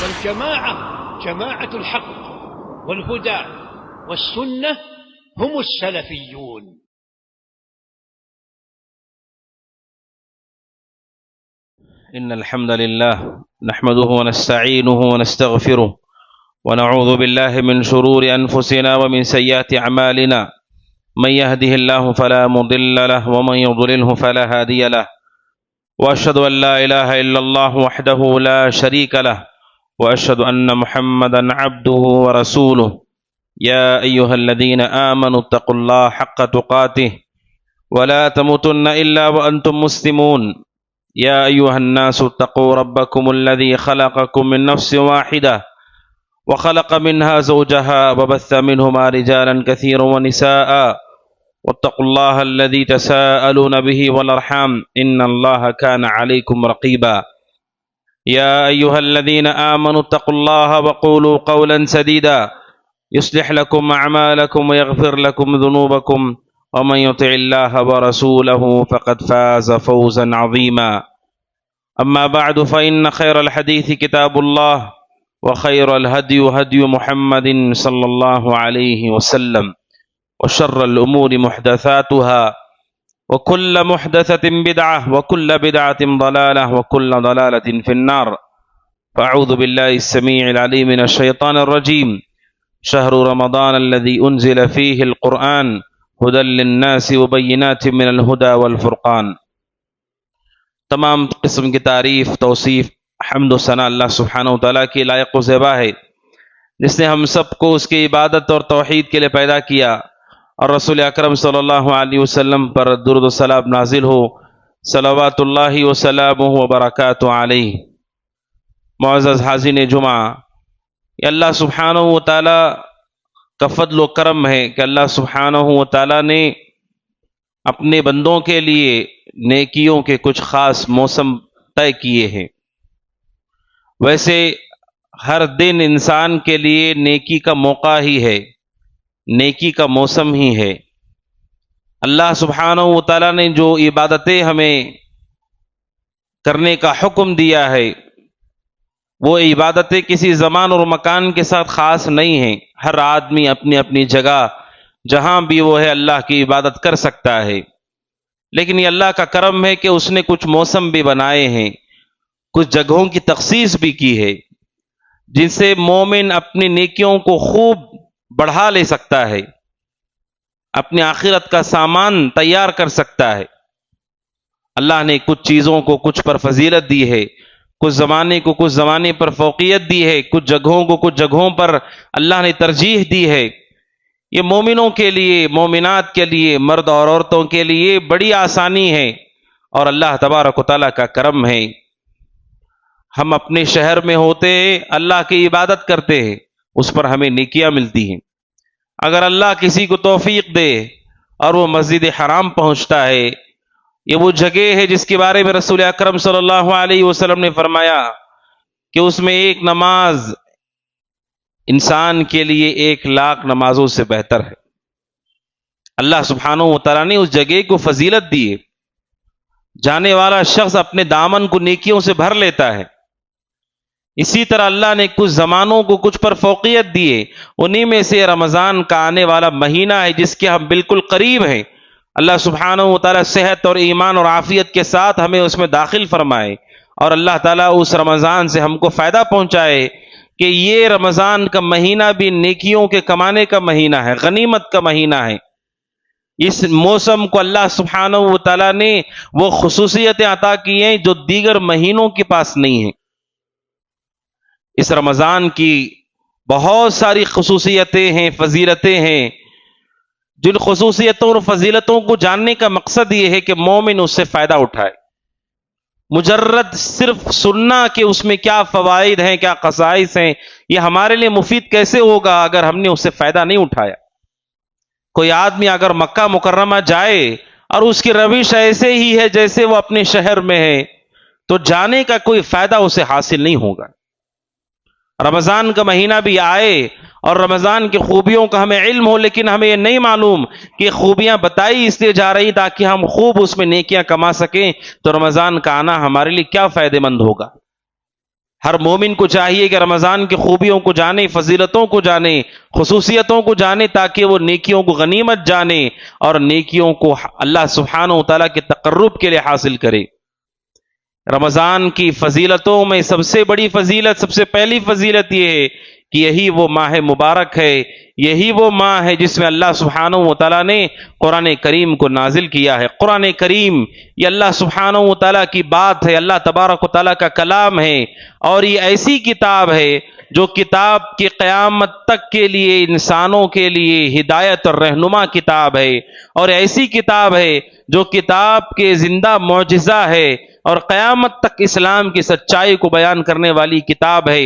والجماعة جماعة الحق والهدى والسنة هم السلفيون. إن الحمد لله نحمده ونستعينه ونستغفره ونعوذ بالله من شرور أنفسنا ومن سيئات أعمالنا، من يهده الله فلا مضل له ومن يضلله فلا هادي له، وأشهد أن لا إله إلا الله وحده لا شريك له، وأشهد أن محمدا عبده ورسوله. يا أيها الذين آمنوا اتقوا الله حق تقاته ولا تموتن إلا وأنتم مسلمون. يا أيها الناس اتقوا ربكم الذي خلقكم من نفس واحدة وخلق منها زوجها وبث منهما رجالا كثيرا ونساء، واتقوا الله الذي تساءلون به والأرحام إن الله كان عليكم رقيبا. يا أيها الذين آمنوا اتقوا الله وقولوا قولا سديدا يصلح لكم أعمالكم ويغفر لكم ذنوبكم، ومن يطع الله ورسوله فقد فاز فوزا عظيما. أما بعد فإن خير الحديث كتاب الله، وخير الهدي هدي محمد صلى الله عليه وسلم، وشر الأمور محدثاتها، وكل محدثة بدعة، وكل بدعة ضلالة، وكل ضلالة في النار. فأعوذ بالله السميع العليم من الشيطان الرجيم. شهر رمضان الذي أنزل فيه القرآن هدى للناس وبينات من الهدى والفرقان. تمام قسم کی تعریف، توصیف، حمد و ثنا اللہ سبحانہ وتعالیٰ کی لائق و زیبا ہے، جس نے ہم سب کو اس کی عبادت اور توحید کے لیے پیدا کیا، اور رسول اکرم صلی اللہ علیہ وسلم پر درود و سلام نازل ہو، صلوات اللہ وسلامہ وبرکاتہ علیہ۔ معزز حاضرین جمعہ، یہ اللہ سبحانہ وتعالیٰ کا فضل و کرم ہے کہ اللہ سبحانہ وتعالیٰ نے اپنے بندوں کے لیے نیکیوں کے کچھ خاص موسم طے کیے ہیں۔ ویسے ہر دن انسان کے لیے نیکی کا موقع ہی ہے، نیکی کا موسم ہی ہے۔ اللہ سبحانہ وتعالیٰ نے جو عبادتیں ہمیں کرنے کا حکم دیا ہے، وہ عبادتیں کسی زمان اور مکان کے ساتھ خاص نہیں ہیں۔ ہر آدمی اپنی اپنی جگہ جہاں بھی وہ ہے اللہ کی عبادت کر سکتا ہے، لیکن یہ اللہ کا کرم ہے کہ اس نے کچھ موسم بھی بنائے ہیں، کچھ جگہوں کی تخصیص بھی کی ہے، جن سے مومن اپنی نیکیوں کو خوب بڑھا لے سکتا ہے، اپنی آخرت کا سامان تیار کر سکتا ہے۔ اللہ نے کچھ چیزوں کو کچھ پر فضیلت دی ہے، کچھ زمانے کو کچھ زمانے پر فوقیت دی ہے، کچھ جگہوں کو کچھ جگہوں پر اللہ نے ترجیح دی ہے۔ یہ مومنوں کے لیے، مومنات کے لیے، مرد اور عورتوں کے لیے بڑی آسانی ہے، اور اللہ تبارک و تعالیٰ کا کرم ہے۔ ہم اپنے شہر میں ہوتے ہیں، اللہ کی عبادت کرتے ہیں، اس پر ہمیں نیکیاں ملتی ہیں۔ اگر اللہ کسی کو توفیق دے اور وہ مسجد حرام پہنچتا ہے، یہ وہ جگہ ہے جس کے بارے میں رسول اکرم صلی اللہ علیہ وسلم نے فرمایا کہ اس میں ایک نماز انسان کے لیے 1,00,000 نمازوں سے بہتر ہے۔ اللہ سبحانہ وتعالیٰ نے اس جگہ کو فضیلت دی ہے۔ جانے والا شخص اپنے دامن کو نیکیوں سے بھر لیتا ہے۔ اسی طرح اللہ نے کچھ زمانوں کو کچھ پر فوقیت دی ہے، انہی میں سے رمضان کا آنے والا مہینہ ہے جس کے ہم بالکل قریب ہیں۔ اللہ سبحانہ وتعالیٰ صحت اور ایمان اور عافیت کے ساتھ ہمیں اس میں داخل فرمائے، اور اللہ تعالیٰ اس رمضان سے ہم کو فائدہ پہنچائے کہ یہ رمضان کا مہینہ بھی نیکیوں کے کمانے کا مہینہ ہے، غنیمت کا مہینہ ہے۔ اس موسم کو اللہ سبحانہ وتعالیٰ نے وہ خصوصیتیں عطا کی ہیں جو دیگر مہینوں کے پاس نہیں ہیں۔ اس رمضان کی بہت ساری خصوصیتیں ہیں، فضیلتیں ہیں، جن خصوصیتوں اور فضیلتوں کو جاننے کا مقصد یہ ہے کہ مومن اس سے فائدہ اٹھائے۔ مجرد صرف سننا کہ اس میں کیا فوائد ہیں، کیا خصائص ہیں، یہ ہمارے لیے مفید کیسے ہوگا اگر ہم نے اس سے فائدہ نہیں اٹھایا۔ کوئی آدمی اگر مکہ مکرمہ جائے اور اس کی روش ایسے ہی ہے جیسے وہ اپنے شہر میں ہے، تو جانے کا کوئی فائدہ اسے حاصل نہیں ہوگا۔ رمضان کا مہینہ بھی آئے اور رمضان کی خوبیوں کا ہمیں علم ہو، لیکن ہمیں یہ نہیں معلوم کہ خوبیاں بتائی اس لیے جا رہی تاکہ ہم خوب اس میں نیکیاں کما سکیں، تو رمضان کا آنا ہمارے لیے کیا فائدہ مند ہوگا۔ ہر مومن کو چاہیے کہ رمضان کی خوبیوں کو جانے، فضیلتوں کو جانے، خصوصیتوں کو جانے، تاکہ وہ نیکیوں کو غنیمت جانے اور نیکیوں کو اللہ سبحانہ و تعالیٰ کے تقرب کے لیے حاصل کرے۔ رمضان کی فضیلتوں میں سب سے بڑی فضیلت، سب سے پہلی فضیلت یہ ہے کہ یہی وہ ماہ مبارک ہے، یہی وہ ماہ ہے جس میں اللہ سبحانہ و تعالیٰ نے قرآن کریم کو نازل کیا ہے۔ قرآن کریم یہ اللہ سبحانہ و تعالیٰ کی بات ہے، اللہ تبارک و تعالیٰ کا کلام ہے، اور یہ ایسی کتاب ہے جو کتاب کی قیامت تک کے لیے انسانوں کے لیے ہدایت اور رہنما کتاب ہے، اور ایسی کتاب ہے جو کتاب کے زندہ معجزہ ہے اور قیامت تک اسلام کی سچائی کو بیان کرنے والی کتاب ہے۔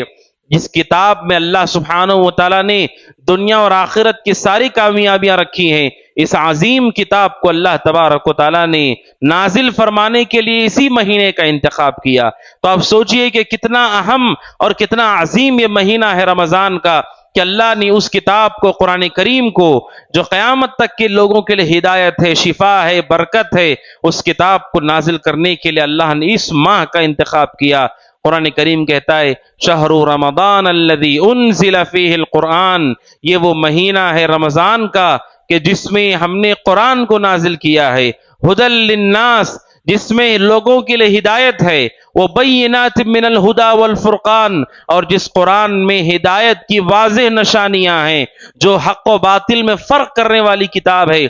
جس کتاب میں اللہ سبحانہ و تعالیٰ نے دنیا اور آخرت کی ساری کامیابیاں رکھی ہیں، اس عظیم کتاب کو اللہ تبارک و تعالیٰ نے نازل فرمانے کے لیے اسی مہینے کا انتخاب کیا۔ تو آپ سوچئے کہ کتنا اہم اور کتنا عظیم یہ مہینہ ہے رمضان کا، کہ اللہ نے اس کتاب کو، قرآن کریم کو، جو قیامت تک کے لوگوں کے لیے ہدایت ہے، شفا ہے، برکت ہے، اس کتاب کو نازل کرنے کے لیے اللہ نے اس ماہ کا انتخاب کیا۔ قرآن کریم کہتا ہے شہر رمضان الذی انزل فیہ القرآن، یہ وہ مہینہ ہے رمضان کا کہ جس میں ہم نے قرآن کو نازل کیا ہے، ھدی للناس، جس میں لوگوں کے لیے ہدایت ہے، وبینات من الہدی والفرقان، اور جس قرآن میں ہدایت کی واضح نشانیاں ہیں، جو حق و باطل میں فرق کرنے والی کتاب ہے۔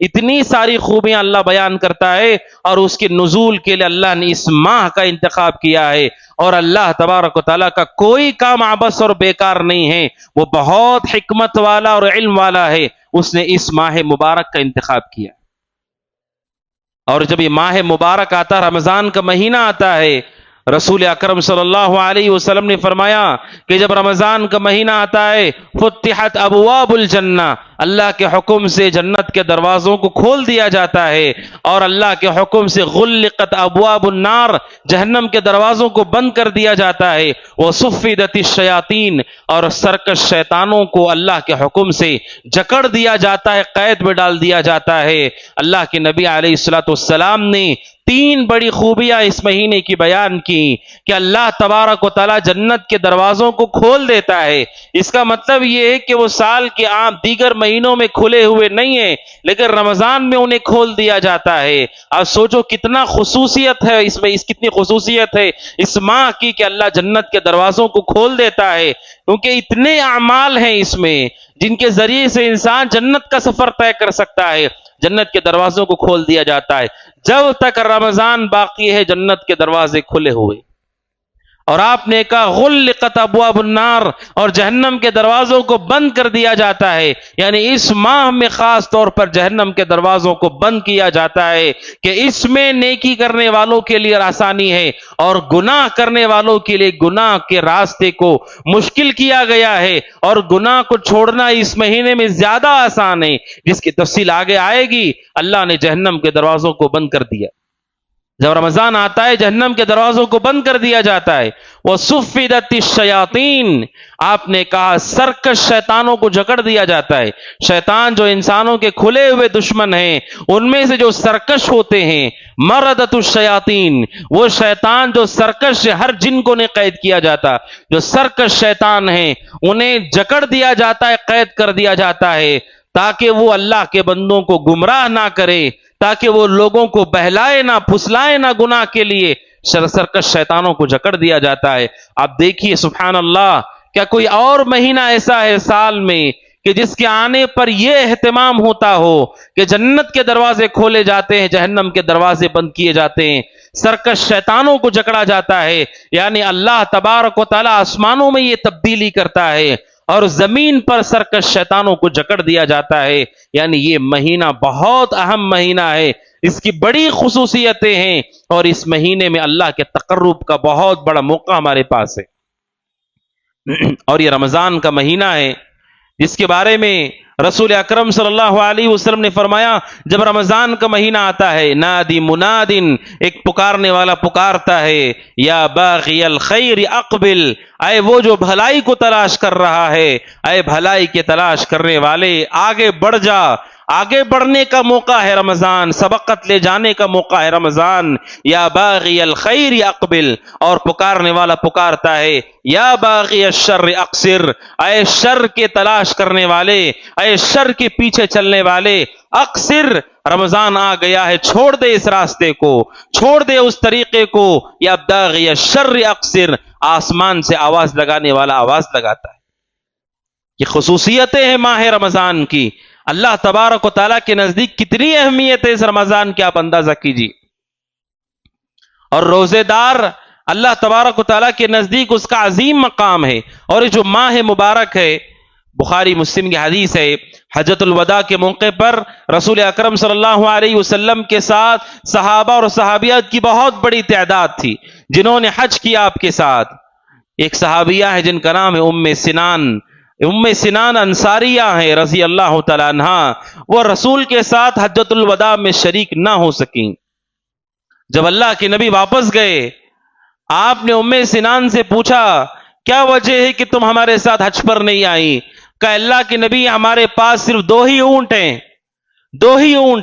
اتنی ساری خوبیاں اللہ بیان کرتا ہے، اور اس کے نزول کے لیے اللہ نے اس ماہ کا انتخاب کیا ہے۔ اور اللہ تبارک و تعالیٰ کا کوئی کام عبث اور بیکار نہیں ہے، وہ بہت حکمت والا اور علم والا ہے، اس نے اس ماہ مبارک کا انتخاب کیا۔ اور جب یہ ماہ مبارک آتا، رمضان کا مہینہ آتا ہے، رسول اکرم صلی اللہ علیہ وسلم نے فرمایا کہ جب رمضان کا مہینہ آتا ہے فتحت ابواب الجنہ، اللہ کے حکم سے جنت کے دروازوں کو کھول دیا جاتا ہے، اور اللہ کے حکم سے غلقت ابواب النار، جہنم کے دروازوں کو بند کر دیا جاتا ہے، وصفدت الشیاطین، اور سرکش شیطانوں کو اللہ کے حکم سے جکڑ دیا جاتا ہے، قید میں ڈال دیا جاتا ہے۔ اللہ کے نبی علیہ الصلوۃ والسلام نے تین بڑی خوبیاں اس مہینے کی بیان کی کہ اللہ تبارک و تعالیٰ جنت کے دروازوں کو کھول دیتا ہے۔ اس کا مطلب یہ ہے کہ وہ سال کے عام دیگر مہینوں میں کھلے ہوئے نہیں ہیں، لیکن رمضان میں انہیں کھول دیا جاتا ہے۔ اب سوچو کتنا خصوصیت ہے اس میں، کتنی خصوصیت ہے اس ماہ کی کہ اللہ جنت کے دروازوں کو کھول دیتا ہے، کیونکہ اتنے اعمال ہیں اس میں جن کے ذریعے سے انسان جنت کا سفر طے کر سکتا ہے۔ جنت کے دروازوں کو کھول دیا جاتا ہے، جب تک رمضان باقی ہے جنت کے دروازے کھلے ہوئے۔ اور آپ نے کہا غلقت ابواب النار، اور جہنم کے دروازوں کو بند کر دیا جاتا ہے، یعنی اس ماہ میں خاص طور پر جہنم کے دروازوں کو بند کیا جاتا ہے کہ اس میں نیکی کرنے والوں کے لیے آسانی ہے، اور گناہ کرنے والوں کے لیے گناہ کے راستے کو مشکل کیا گیا ہے، اور گناہ کو چھوڑنا اس مہینے میں زیادہ آسان ہے، جس کی تفصیل آگے آئے گی۔ اللہ نے جہنم کے دروازوں کو بند کر دیا، جب رمضان آتا ہے جہنم کے دروازوں کو بند کر دیا جاتا ہے۔ وَصُفِّدَتِ الشَّيَاطِينَ، آپ نے کہا سرکش شیطانوں کو جکڑ دیا جاتا ہے۔ شیطان جو انسانوں کے کھلے ہوئے دشمن ہیں، ان میں سے جو سرکش ہوتے ہیں، مَرَدَتُ الشَّيَاطِينَ، وہ شیطان جو سرکش، ہر جن کو نہیں قید کیا جاتا، جو سرکش شیطان ہیں انہیں جکڑ دیا جاتا ہے، قید کر دیا جاتا ہے، تاکہ وہ اللہ کے بندوں کو گمراہ نہ کرے، تاکہ وہ لوگوں کو بہلائے نہ، پھسلائے نہ گناہ کے لیے۔ سرکش شیطانوں کو جکڑ دیا جاتا ہے۔ آپ دیکھیے سبحان اللہ، کیا کوئی اور مہینہ ایسا ہے سال میں کہ جس کے آنے پر یہ اہتمام ہوتا ہو کہ جنت کے دروازے کھولے جاتے ہیں، جہنم کے دروازے بند کیے جاتے ہیں، سرکش شیطانوں کو جکڑا جاتا ہے؟ یعنی اللہ تبارک و تعالی آسمانوں میں یہ تبدیلی کرتا ہے اور زمین پر سرکش شیطانوں کو جکڑ دیا جاتا ہے۔ یعنی یہ مہینہ بہت اہم مہینہ ہے، اس کی بڑی خصوصیتیں ہیں، اور اس مہینے میں اللہ کے تقرب کا بہت بڑا موقع ہمارے پاس ہے۔ اور یہ رمضان کا مہینہ ہے جس کے بارے میں رسول اکرم صلی اللہ علیہ وسلم نے فرمایا جب رمضان کا مہینہ آتا ہے، نادی منادن، ایک پکارنے والا پکارتا ہے، یا باغی الخیر اقبل، اے وہ جو بھلائی کو تلاش کر رہا ہے، اے بھلائی کے تلاش کرنے والے آگے بڑھ جا، آگے بڑھنے کا موقع ہے رمضان، سبقت لے جانے کا موقع ہے رمضان۔ یا باغی الخیر اقبل، اور پکارنے والا پکارتا ہے یا باغی الشر اقصر، اے شر کے تلاش کرنے والے، اے شر کے پیچھے چلنے والے، اقصر، رمضان آ گیا ہے، چھوڑ دے اس راستے کو، چھوڑ دے اس طریقے کو۔ یا باغی الشر اقصر، آسمان سے آواز لگانے والا آواز لگاتا ہے۔ یہ خصوصیتیں ہیں ماہ رمضان کی، اللہ تبارک و تعالیٰ کے نزدیک کتنی اہمیت ہے اس رمضان کی، آپ اندازہ کیجیے۔ اور روزے دار اللہ تبارک و تعالیٰ کے نزدیک اس کا عظیم مقام ہے۔ اور یہ جو ماہ مبارک ہے، بخاری مسلم کی حدیث ہے، حجۃ الوداع کے موقع پر رسول اکرم صلی اللہ علیہ وسلم کے ساتھ صحابہ اور صحابیات کی بہت بڑی تعداد تھی جنہوں نے حج کیا آپ کے ساتھ۔ ایک صحابیہ ہے جن کا نام ہے ام سنان انصاریہ ہے رضی اللہ تعالیٰ عنہ، وہ رسول کے ساتھ حجۃ الوداع میں شریک نہ ہو سکیں۔ جب اللہ کے نبی واپس گئے، آپ نے ام سنان سے پوچھا کیا وجہ ہے کہ تم ہمارے ساتھ حج پر نہیں آئی؟ کہ اللہ کے نبی ہمارے پاس صرف دو ہی اونٹ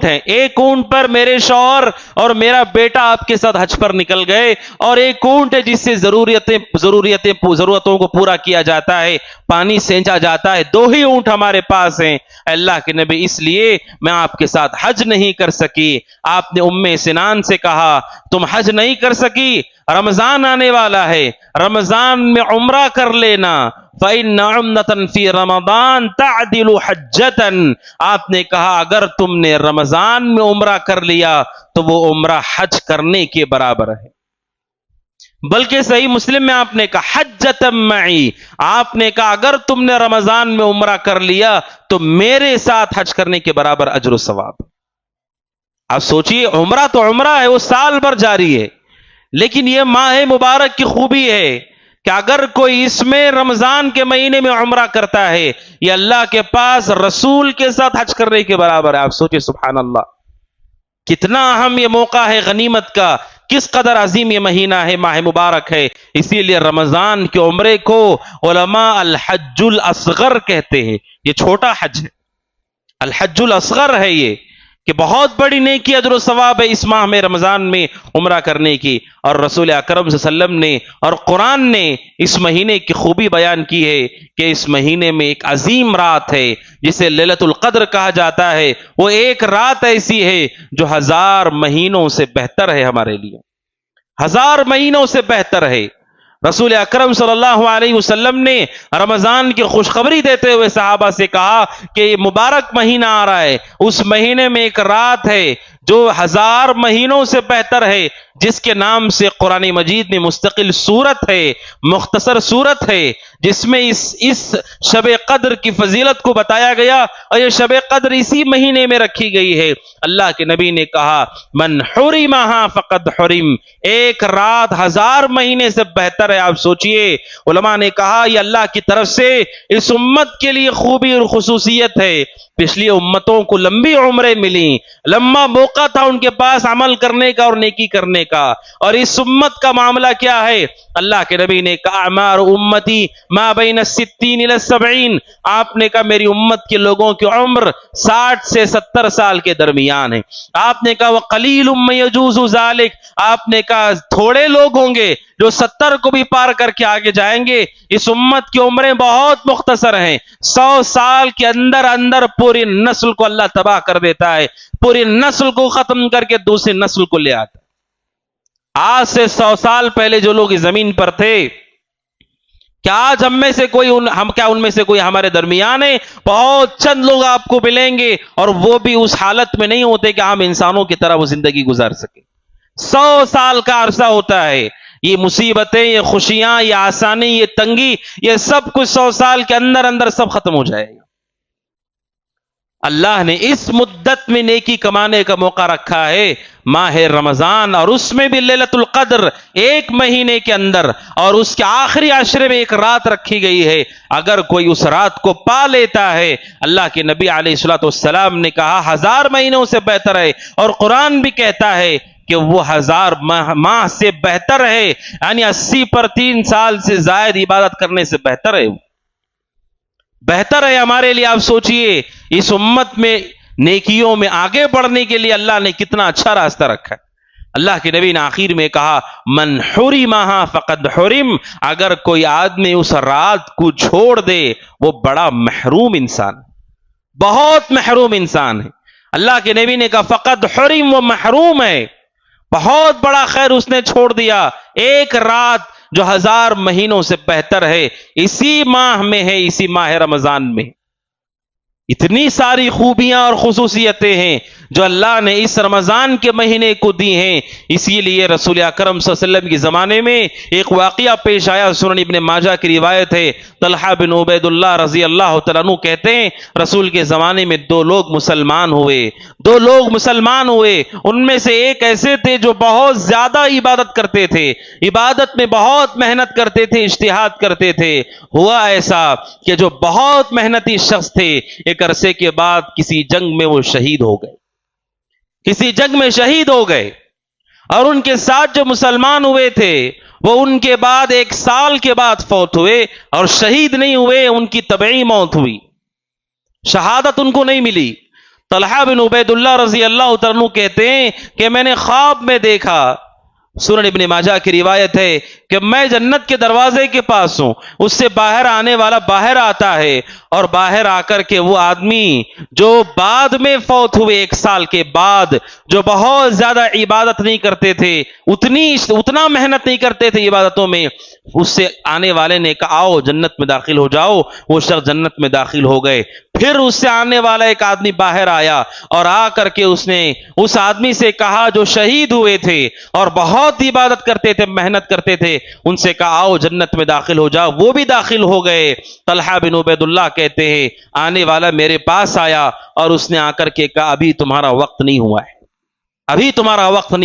ہیں، ایک اونٹ پر میرے شوہر اور میرا بیٹا آپ کے ساتھ حج پر نکل گئے، اور ایک اونٹ ہے جس سے ضرورتوں کو پورا کیا جاتا ہے، پانی سینچا جاتا ہے، دو ہی اونٹ ہمارے پاس ہیں۔ اللہ کے نبی اس لیے میں آپ کے ساتھ حج نہیں کر سکی۔ آپ نے ام سنان سے کہا تم حج نہیں کر سکی، رمضان آنے والا ہے، رمضان میں عمرہ کر لینا، فَإِنَّ عُمْرَةً فِي رَمَضَانَ تَعْدِلُ حَجَّةً۔ آپ نے کہا اگر تم نے رمضان میں عمرہ کر لیا تو وہ عمرہ حج کرنے کے برابر ہے۔ بلکہ صحیح مسلم میں آپ نے کہا حجۃ معی، آپ نے کہا اگر تم نے رمضان میں عمرہ کر لیا تو میرے ساتھ حج کرنے کے برابر اجر و ثواب۔ آپ سوچئے، عمرہ تو عمرہ ہے، وہ سال بھر جاری ہے، لیکن یہ ماہ مبارک کی خوبی ہے کہ اگر کوئی اس میں رمضان کے مہینے میں عمرہ کرتا ہے، یہ اللہ کے پاس رسول کے ساتھ حج کرنے کے برابر ہے۔ آپ سوچئے سبحان اللہ، کتنا اہم یہ موقع ہے غنیمت کا، کس قدر عظیم یہ مہینہ ہے، ماہ مبارک ہے۔ اسی لیے رمضان کے عمرے کو علماء الحج الاصغر کہتے ہیں۔ یہ چھوٹا حج ہے، الحج الاصغر ہے یہ، کہ بہت بڑی نیکی اجر و ثواب ہے اس ماہ میں رمضان میں عمرہ کرنے کی۔ اور رسول اکرم صلی اللہ علیہ وسلم نے اور قرآن نے اس مہینے کی خوبی بیان کی ہے کہ اس مہینے میں ایک عظیم رات ہے جسے لیلۃ القدر کہا جاتا ہے۔ وہ ایک رات ایسی ہے جو 1000 مہینوں سے بہتر ہے، ہمارے لیے 1000 مہینوں سے بہتر ہے۔ رسول اکرم صلی اللہ علیہ وسلم نے رمضان کی خوشخبری دیتے ہوئے صحابہ سے کہا کہ یہ مبارک مہینہ آ رہا ہے، اس مہینے میں ایک رات ہے جو 1000 مہینوں سے بہتر ہے، جس کے نام سے قرآن مجید میں مستقل سورت ہے، مختصر سورت ہے، جس میں اس شب قدر کی فضیلت کو بتایا گیا، اور یہ شب قدر اسی مہینے میں رکھی گئی ہے۔ اللہ کے نبی نے کہا من حرمہا فقد حرم، ایک رات 1000 مہینے سے بہتر ہے۔ آپ سوچئے، علماء نے کہا یہ اللہ کی طرف سے اس امت کے لیے خوبی اور خصوصیت ہے۔ پچھلی امتوں کو لمبی عمریں ملی، لمبا موقع تھا ان کے پاس عمل کرنے کا اور نیکی کرنے کا، اور اس امت کا معاملہ کیا ہے؟ اللہ کے نبی نے کہا اعمار امتی ما بین 60 الی 70، آپ نے کہا میری امت کے لوگوں کی عمر 60 سے 70 سال کے درمیان ہے۔ آپ نے کہا وقلیل من یجوز ذلک، آپ نے کہا تھوڑے لوگ ہوں گے جو 70 کو بھی پار کر کے آگے جائیں گے۔ اس امت کی عمریں بہت مختصر ہیں، 100 سال کے اندر اندر پوری نسل کو اللہ تباہ کر دیتا ہے، پوری نسل کو ختم کر کے دوسری نسل کو لے آتا ہے۔ آج سے 100 سال پہلے جو لوگ اس زمین پر تھے، کیا آج ان میں سے کوئی ہمارے درمیان ہے؟ بہت چند لوگ آپ کو ملیں گے، اور وہ بھی اس حالت میں نہیں ہوتے کہ ہم انسانوں کی طرح وہ زندگی گزار سکیں۔ 100 سال کا عرصہ ہوتا ہے، یہ مصیبتیں، یہ خوشیاں، یہ آسانی، یہ تنگی، یہ سب کچھ 100 سال کے اندر اندر سب ختم ہو جائے گا۔ اللہ نے اس مدت میں نیکی کمانے کا موقع رکھا ہے، ماہ رمضان، اور اس میں بھی لیلۃ القدر ایک مہینے کے اندر، اور اس کے آخری عشرے میں ایک رات رکھی گئی ہے۔ اگر کوئی اس رات کو پا لیتا ہے، اللہ کے نبی علیہ الصلوۃ والسلام نے کہا 1000 مہینوں سے بہتر ہے، اور قرآن بھی کہتا ہے کہ وہ 1000 ماہ سے بہتر ہے، یعنی 80 پر 3 سال سے زائد عبادت کرنے سے بہتر ہے، بہتر ہے ہمارے لیے۔ آپ سوچئے، اس امت میں نیکیوں میں آگے بڑھنے کے لیے اللہ نے کتنا اچھا راستہ رکھا ہے۔ اللہ کے نبی نے آخر میں کہا من حرمہا فقد حرم، اگر کوئی آدمی اس رات کو چھوڑ دے وہ بڑا محروم انسان، بہت محروم انسان ہے۔ اللہ کے نبی نے کہا فقد حرم، وہ محروم ہے، بہت بڑا خیر اس نے چھوڑ دیا۔ ایک رات جو 1000 مہینوں سے بہتر ہے، اسی ماہ میں ہے، اسی ماہ رمضان میں اتنی ساری خوبیاں اور خصوصیتیں ہیں جو اللہ نے اس رمضان کے مہینے کو دی ہیں۔ اسی لیے رسول اکرم صلی اللہ علیہ وسلم کے زمانے میں ایک واقعہ پیش آیا، سنن ابن ماجہ کی روایت ہے، طلحہ بن عبید اللہ رضی اللہ تعالیٰ عنہ کہتے ہیں رسول کے زمانے میں 2 لوگ مسلمان ہوئے، ان میں سے ایک ایسے تھے جو بہت زیادہ عبادت کرتے تھے، عبادت میں بہت محنت کرتے تھے، اجتہاد کرتے تھے۔ ہوا ایسا کہ جو بہت محنتی شخص تھے ایک عرصے کے بعد کسی جنگ میں وہ شہید ہو گئے، اور ان کے ساتھ جو مسلمان ہوئے تھے وہ ان کے بعد 1 سال کے بعد فوت ہوئے، اور شہید نہیں ہوئے، ان کی طبعی موت ہوئی، شہادت ان کو نہیں ملی۔ طلحہ بن عبید اللہ رضی اللہ تعالیٰ عنہ کہتے ہیں کہ میں نے خواب میں دیکھا، سنن ابن ماجہ کی روایت ہے کہ میں جنت کے دروازے کے پاس ہوں، اس سے باہر آنے والا باہر آتا ہے، اور باہر آ کر کے وہ آدمی جو بعد میں فوت ہوئے 1 سال کے بعد، جو بہت زیادہ عبادت نہیں کرتے تھے، اتنا محنت نہیں کرتے تھے عبادتوں میں، اس سے آنے والے نے کہا آؤ جنت میں داخل ہو جاؤ، وہ شخص جنت میں داخل ہو گئے۔ پھر اس سے آنے والا ایک آدمی باہر آیا، اور آ کر کے اس نے اس آدمی سے کہا جو شہید ہوئے تھے اور بہت عبادت کرتے تھے، محنت کرتے تھے، ان سے کہا آؤ جنت میں داخل ہو جاؤ، وہ بھی داخل ہو گئے۔ طلحہ بن عبید اللہ کہتے ہیں آنے والا میرے پاس آیا اور اس نے آ کر کے کہا ابھی تمہارا وقت نہیں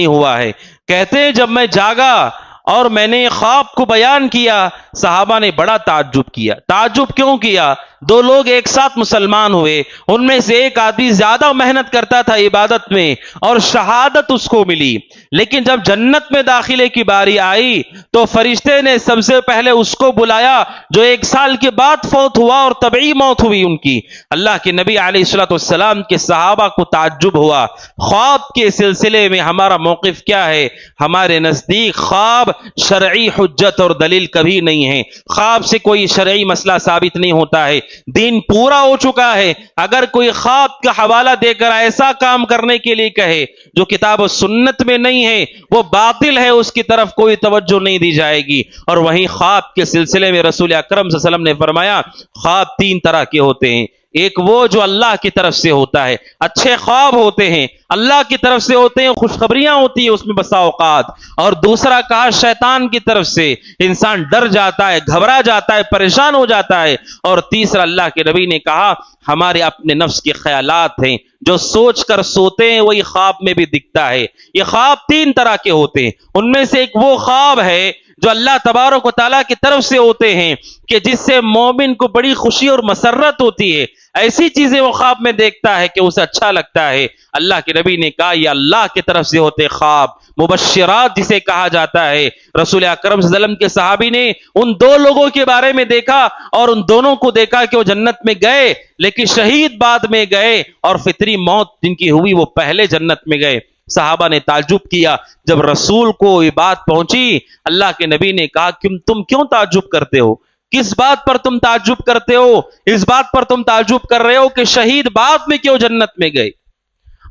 ہوا ہے، کہتے ہیں جب میں جاگا اور میں نے خواب کو بیان کیا، صحابہ نے بڑا تعجب کیا۔ تعجب کیوں کیا؟ 2 لوگ ایک ساتھ مسلمان ہوئے، ان میں سے ایک آدمی زیادہ محنت کرتا تھا عبادت میں اور شہادت اس کو ملی، لیکن جب جنت میں داخلے کی باری آئی تو فرشتے نے سب سے پہلے اس کو بلایا جو 1 سال کے بعد فوت ہوا اور طبعی موت ہوئی ان کی۔ اللہ کے نبی علیہ الصلوۃ والسلام کے صحابہ کو تعجب ہوا۔ خواب کے سلسلے میں ہمارا موقف کیا ہے؟ ہمارے نزدیک خواب شرعی حجت اور دلیل کبھی نہیں ہے، خواب سے کوئی شرعی مسئلہ ثابت نہیں ہوتا ہے، دین پورا ہو چکا ہے۔ اگر کوئی خواب کا حوالہ دے کر ایسا کام کرنے کے لیے کہے جو کتاب و سنت میں نہیں ہے وہ باطل ہے، اس کی طرف کوئی توجہ نہیں دی جائے گی۔ اور وہیں خواب کے سلسلے میں رسول اکرم صلی اللہ علیہ وسلم نے فرمایا خواب 3 طرح کے ہوتے ہیں، ایک وہ جو اللہ کی طرف سے ہوتا ہے، اچھے خواب ہوتے ہیں، اللہ کی طرف سے ہوتے ہیں، خوشخبریاں ہوتی ہیں اس میں بسا اوقات، اور دوسرا کہا شیطان کی طرف سے، انسان ڈر جاتا ہے، گھبرا جاتا ہے، پریشان ہو جاتا ہے، اور تیسرا اللہ کے نبی نے کہا ہمارے اپنے نفس کے خیالات ہیں، جو سوچ کر سوتے ہیں وہی خواب میں بھی دکھتا ہے۔ یہ خواب 3 طرح کے ہوتے ہیں، ان میں سے ایک وہ خواب ہے جو اللہ تبارک و تعالیٰ کی طرف سے ہوتے ہیں کہ جس سے مومن کو بڑی خوشی اور مسرت ہوتی ہے، ایسی چیزیں وہ خواب میں دیکھتا ہے کہ اسے اچھا لگتا ہے۔ اللہ کے نبی نے کہا یہ اللہ کی طرف سے ہوتے خواب، مبشرات جسے کہا جاتا ہے۔ رسول اکرم صلی اللہ علیہ وسلم کے صحابی نے ان 2 لوگوں کے بارے میں دیکھا اور ان دونوں کو دیکھا کہ وہ جنت میں گئے لیکن شہید بعد میں گئے، اور فطری موت جن کی ہوئی وہ پہلے جنت میں گئے۔ صحابہ نے تعجب کیا، جب رسول کو یہ بات پہنچی اللہ کے نبی نے کہا تم کیوں تعجب کرتے ہو؟ کس بات پر تم تعجب کرتے ہو؟ اس بات پر تم تعجب کر رہے ہو کہ شہید بعد میں کیوں جنت میں گئے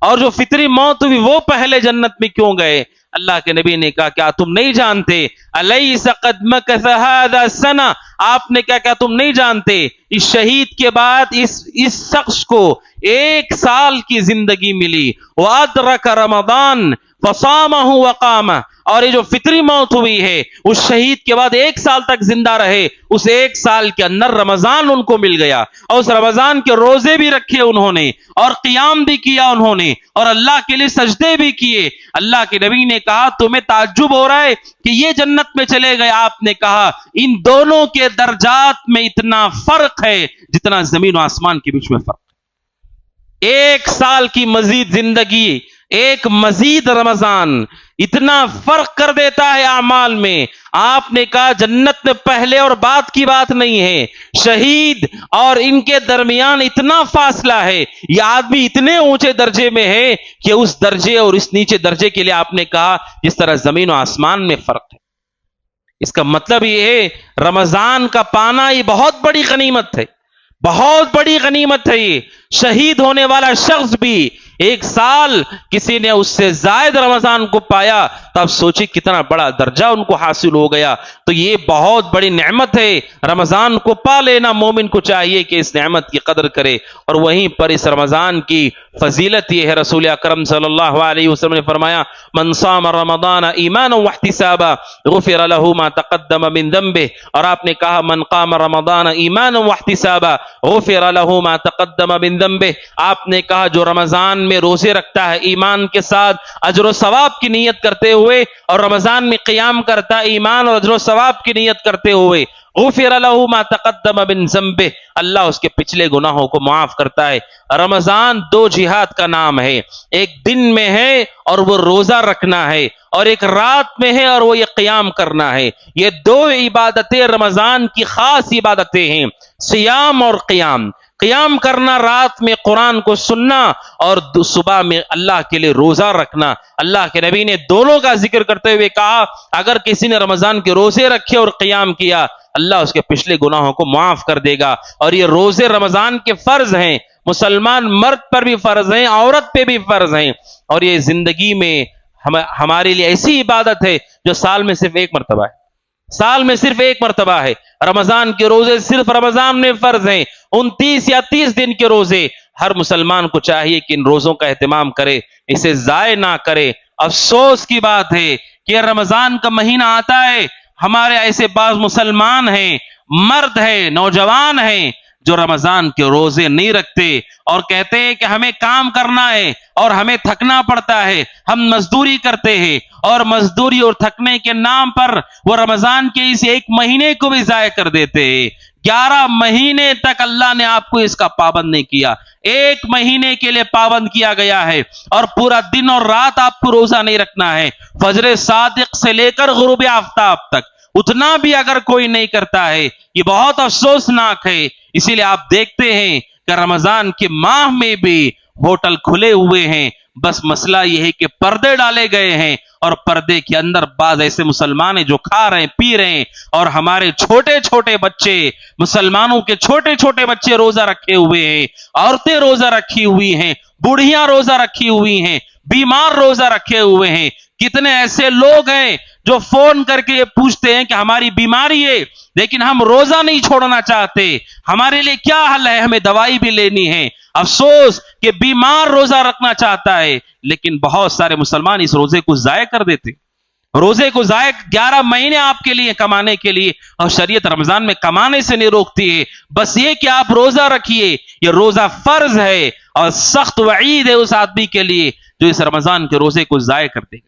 اور جو فطری موت ہوئی وہ پہلے جنت میں کیوں گئے؟ اللہ کے نبی نے کہا کیا تم نہیں جانتے الیس قد مکث ھذا سنہ، آپ نے کیا تم نہیں جانتے اس شہید کے بعد اس شخص کو 1 سال کی زندگی ملی، وادرک رمضان فصامہ وقامہ، اور یہ جو فطری موت ہوئی ہے اس شہید کے بعد 1 سال تک زندہ رہے، اس 1 سال کے اندر رمضان ان کو مل گیا، اور اس رمضان کے روزے بھی رکھے انہوں نے، اور قیام بھی کیا انہوں نے، اور اللہ کے لیے سجدے بھی کیے۔ اللہ کے نبی نے کہا تمہیں تعجب ہو رہا ہے کہ یہ جنت میں چلے گئے؟ آپ نے کہا ان دونوں کے درجات میں اتنا فرق ہے جتنا زمین و آسمان کے بیچ میں فرق۔ 1 سال کی مزید زندگی ایک مزید رمضان اتنا فرق کر دیتا ہے اعمال میں. آپ نے کہا جنت میں پہلے اور بعد کی بات نہیں ہے، شہید اور ان کے درمیان اتنا فاصلہ ہے. یہ آدمی اتنے اونچے درجے میں ہے کہ اس درجے اور اس نیچے درجے کے لیے آپ نے کہا جس طرح زمین و آسمان میں فرق ہے. اس کا مطلب یہ ہے رمضان کا پانا یہ بہت بڑی غنیمت ہے، بہت بڑی غنیمت ہے. یہ شہید ہونے والا شخص بھی ایک سال کسی نے اس سے زائد رمضان کو پایا تو اب سوچی کتنا بڑا درجہ ان کو حاصل ہو گیا. تو یہ بہت بڑی نعمت ہے، رمضان کو پا لینا. مومن کو چاہیے کہ اس نعمت کی قدر کرے. اور وہیں پر اس رمضان کی فضیلت یہ ہے، رسول اکرم صلی اللہ علیہ وسلم نے فرمایا من صام رمضان ایمانا واحتسابا غفر له ما تقدم من ذنبه. اور آپ نے کہا من قام رمضان ایمانا واحتسابا غفر له ما تقدم من ذنبه. آپ نے کہا جو رمضان میں روزے رکھتا ہے ایمان کے ساتھ اجر و ثواب کی نیت کرتے ہوئے، اور رمضان میں قیام کرتا ہے ایمان اور اجر و ثواب کی نیت کرتے ہوئے، غفر له ما تقدم من ذنبه، اللہ اس کے پچھلے گناہوں کو معاف کرتا ہے. رمضان دو جہاد کا نام ہے، ایک دن میں ہے اور وہ روزہ رکھنا ہے، اور ایک رات میں ہے اور وہ یہ قیام کرنا ہے. یہ دو عبادتیں رمضان کی خاص عبادتیں ہیں، صیام اور قیام. قیام کرنا رات میں قرآن کو سننا، اور صبح میں اللہ کے لیے روزہ رکھنا. اللہ کے نبی نے دونوں کا ذکر کرتے ہوئے کہا اگر کسی نے رمضان کے روزے رکھے اور قیام کیا اللہ اس کے پچھلے گناہوں کو معاف کر دے گا. اور یہ روزے رمضان کے فرض ہیں، مسلمان مرد پر بھی فرض ہیں، عورت پہ بھی فرض ہیں. اور یہ زندگی میں ہمارے لیے ایسی عبادت ہے جو سال میں صرف ایک مرتبہ ہے، سال میں صرف ایک مرتبہ ہے. رمضان کے روزے صرف رمضان میں فرض ہیں، 29 یا 30 دن کے روزے. ہر مسلمان کو چاہیے کہ ان روزوں کا اہتمام کرے، اسے ضائع نہ کرے. افسوس کی بات ہے کہ رمضان کا مہینہ آتا ہے، ہمارے ایسے بعض مسلمان ہیں، مرد ہیں، نوجوان ہیں جو رمضان کے روزے نہیں رکھتے اور کہتے ہیں کہ ہمیں کام کرنا ہے اور ہمیں تھکنا پڑتا ہے، ہم مزدوری کرتے ہیں، اور مزدوری اور تھکنے کے نام پر وہ رمضان کے اس ایک مہینے کو بھی ضائع کر دیتے ہیں. 11 مہینے تک اللہ نے آپ کو اس کا پابند نہیں کیا، ایک مہینے کے لیے پابند کیا گیا ہے، اور پورا دن اور رات آپ کو روزہ نہیں رکھنا ہے. فجر صادق سے لے کر غروب آفتاب تک اتنا بھی اگر کوئی نہیں کرتا ہے یہ بہت افسوسناک ہے. اسی لیے آپ دیکھتے ہیں کہ رمضان کے ماہ میں بھی ہوٹل کھلے ہوئے ہیں، بس مسئلہ یہ ہے کہ پردے ڈالے گئے ہیں، اور پردے کے اندر بعض ایسے مسلمان ہیں جو کھا رہے ہیں پی رہے ہیں، اور ہمارے چھوٹے چھوٹے بچے، مسلمانوں کے چھوٹے چھوٹے بچے روزہ رکھے ہوئے ہیں، عورتیں روزہ رکھی ہوئی ہیں، بوڑھیاں روزہ رکھی ہوئی ہیں، بیمار روزہ رکھے ہوئے ہیں. کتنے ایسے لوگ ہیں جو فون کر کے یہ پوچھتے ہیں کہ ہماری بیماری ہے لیکن ہم روزہ نہیں چھوڑنا چاہتے، ہمارے لیے کیا حل ہے، ہمیں دوائی بھی لینی ہے. افسوس کہ بیمار روزہ رکھنا چاہتا ہے لیکن بہت سارے مسلمان اس روزے کو ضائع کر دیتے. روزے کو ضائع 11 مہینے آپ کے لیے کمانے کے لیے، اور شریعت رمضان میں کمانے سے نہیں روکتی ہے، بس یہ کہ آپ روزہ رکھیے. یہ روزہ فرض ہے اور سخت وعید ہے اس آدمی کے لیے جو اس رمضان کے روزے کو ضائع کر دے گا.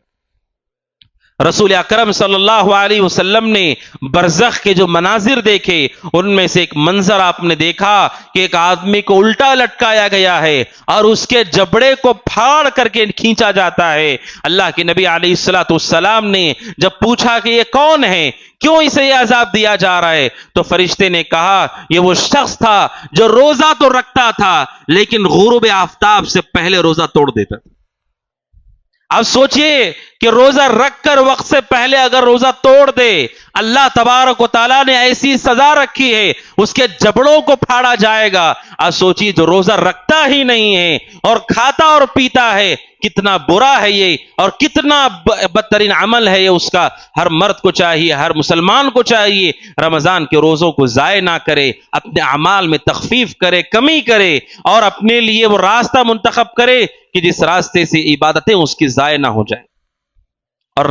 رسول اکرم صلی اللہ علیہ وسلم نے برزخ کے جو مناظر دیکھے ان میں سے ایک منظر آپ نے دیکھا کہ ایک آدمی کو الٹا لٹکایا گیا ہے اور اس کے جبڑے کو پھاڑ کر کے کھینچا جاتا ہے. اللہ کے نبی علیہ الصلوۃ والسلام نے جب پوچھا کہ یہ کون ہے، کیوں اسے یہ عذاب دیا جا رہا ہے، تو فرشتے نے کہا یہ وہ شخص تھا جو روزہ تو رکھتا تھا لیکن غروب آفتاب سے پہلے روزہ توڑ دیتا تھا. اب سوچئے کہ روزہ رکھ کر وقت سے پہلے اگر روزہ توڑ دے، اللہ تبارک و تعالیٰ نے ایسی سزا رکھی ہے، اس کے جبڑوں کو پھاڑا جائے گا. اب سوچئے جو روزہ رکھتا ہی نہیں ہے اور کھاتا اور پیتا ہے کتنا برا ہے یہ، اور کتنا بدترین عمل ہے یہ اس کا. ہر مرد کو چاہیے، ہر مسلمان کو چاہیے رمضان کے روزوں کو ضائع نہ کرے، اپنے اعمال میں تخفیف کرے، کمی کرے، اور اپنے لیے وہ راستہ منتخب کرے کہ جس راستے سے عبادتیں اس کی ضائع نہ ہو جائیں. اور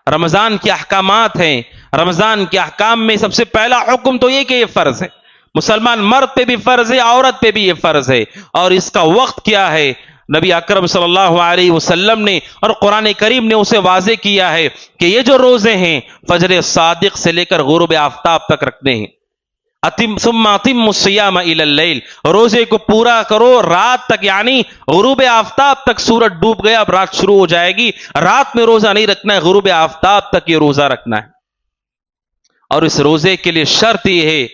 رمضان کے احکامات ہیں. رمضان کے احکام میں سب سے پہلا حکم تو یہ کہ یہ فرض ہے، مسلمان مرد پہ بھی فرض ہے، عورت پہ بھی یہ فرض ہے. اور اس کا وقت کیا ہے، نبی اکرم صلی اللہ علیہ وسلم نے اور قرآن کریم نے اسے واضح کیا ہے کہ یہ جو روزے ہیں فجر صادق سے لے کر غروب آفتاب تک رکھنے ہیں. ثم اتموا الصيام الى الليل، روزے کو پورا کرو رات تک، یعنی غروب آفتاب تک سورج ڈوب گیا، اب رات شروع ہو جائے گی، رات میں روزہ نہیں رکھنا ہے، غروب آفتاب تک یہ روزہ رکھنا ہے۔ اور اس روزے کے لیے شرط یہ ہے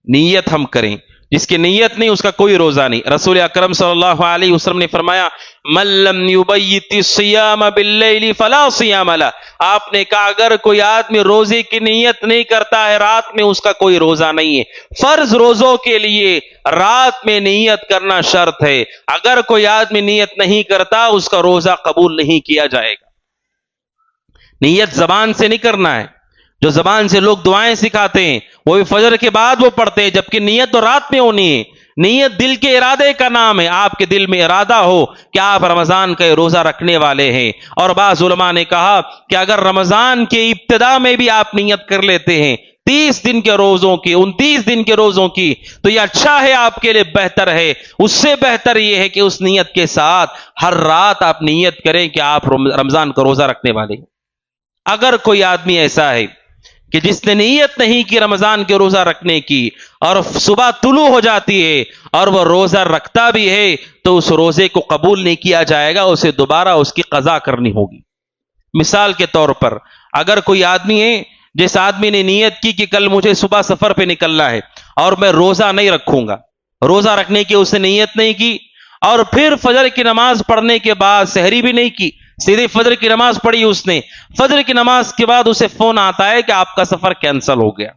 نیت ہم کریں، جس کی نیت نہیں اس کا کوئی روزہ نہیں۔ رسول اکرم صلی اللہ علیہ وسلم نے فرمایا من لم یبیت الصیام باللیل فلا صیام لہ، آپ نے کہا اگر کوئی آدمی روزے کی نیت نہیں کرتا ہے رات میں، اس کا کوئی روزہ نہیں ہے۔ فرض روزوں کے لیے رات میں نیت کرنا شرط ہے، اگر کوئی آدمی نیت نہیں کرتا اس کا روزہ قبول نہیں کیا جائے گا۔ نیت زبان سے نہیں کرنا ہے، جو زبان سے لوگ دعائیں سکھاتے ہیں وہ بھی فجر کے بعد وہ پڑھتے ہیں، جبکہ نیت تو رات میں ہونی ہے۔ نیت دل کے ارادے کا نام ہے، آپ کے دل میں ارادہ ہو کہ آپ رمضان کا روزہ رکھنے والے ہیں۔ اور بعض علماء نے کہا کہ اگر رمضان کے ابتدا میں بھی آپ نیت کر لیتے ہیں 30 دن کے روزوں کی، 29 دن کے روزوں کی، تو یہ اچھا ہے، آپ کے لیے بہتر ہے۔ اس سے بہتر یہ ہے کہ اس نیت کے ساتھ ہر رات آپ نیت کریں کہ آپ رمضان کا روزہ رکھنے والے ہیں۔ اگر کوئی آدمی ایسا ہے کہ جس نے نیت نہیں کی رمضان کے روزہ رکھنے کی اور صبح طلوع ہو جاتی ہے اور وہ روزہ رکھتا بھی ہے، تو اس روزے کو قبول نہیں کیا جائے گا، اسے دوبارہ اس کی قضا کرنی ہوگی۔ مثال کے طور پر اگر کوئی آدمی ہے، جس آدمی نے نیت کی کہ کل مجھے صبح سفر پہ نکلنا ہے اور میں روزہ نہیں رکھوں گا، روزہ رکھنے کی اس نے نیت نہیں کی، اور پھر فجر کی نماز پڑھنے کے بعد سحری بھی نہیں کی، سیدھے فجر کی نماز پڑھی اس نے، فجر کی نماز کے بعد اسے فون آتا ہے کہ آپ کا سفر کینسل ہو گیا،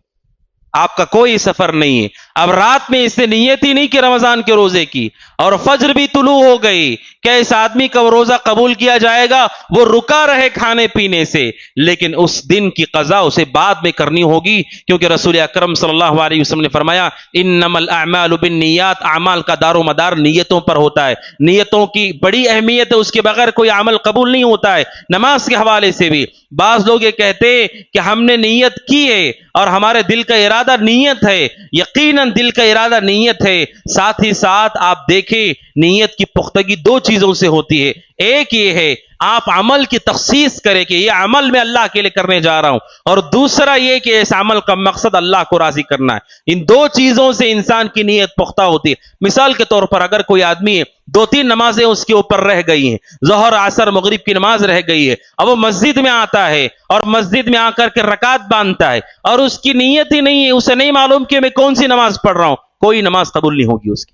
آپ کا کوئی سفر نہیں ہے۔ اب رات میں اس نے نیت ہی نہیں کی رمضان کے روزے کی اور فجر بھی طلوع ہو گئی، کیا اس آدمی کا وہ روزہ قبول کیا جائے گا؟ وہ رکا رہے کھانے پینے سے، لیکن اس دن کی قضا اسے بعد میں کرنی ہوگی، کیونکہ رسول اکرم صلی اللہ علیہ وسلم نے فرمایا انما الاعمال بالنیات، اعمال کا دار و مدار نیتوں پر ہوتا ہے، نیتوں کی بڑی اہمیت ہے، اس کے بغیر کوئی عمل قبول نہیں ہوتا ہے۔ نماز کے حوالے سے بھی بعض لوگ یہ کہتے ہیں کہ ہم نے نیت کی ہے اور ہمارے دل کا ارادہ نیت ہے، یقیناً دل کا ارادہ نیت ہے، ساتھ ہی ساتھ آپ دیکھیں نیت کی پختگی دو چیزوں سے ہوتی ہے، ایک یہ ہے آپ عمل کی تخصیص کریں کہ یہ عمل میں اللہ کے لیے کرنے جا رہا ہوں، اور دوسرا یہ کہ اس عمل کا مقصد اللہ کو راضی کرنا ہے۔ ان دو چیزوں سے انسان کی نیت پختہ ہوتی ہے۔ مثال کے طور پر اگر کوئی آدمی ہے 2-3 نمازیں اس کے اوپر رہ گئی ہیں، ظہر عصر مغرب کی نماز رہ گئی ہے، اب وہ مسجد میں آتا ہے اور مسجد میں آ کر کے رکعت باندھتا ہے اور اس کی نیت ہی نہیں ہے، اسے نہیں معلوم کہ میں کون سی نماز پڑھ رہا ہوں، کوئی نماز قبول نہیں ہوگی اس کی،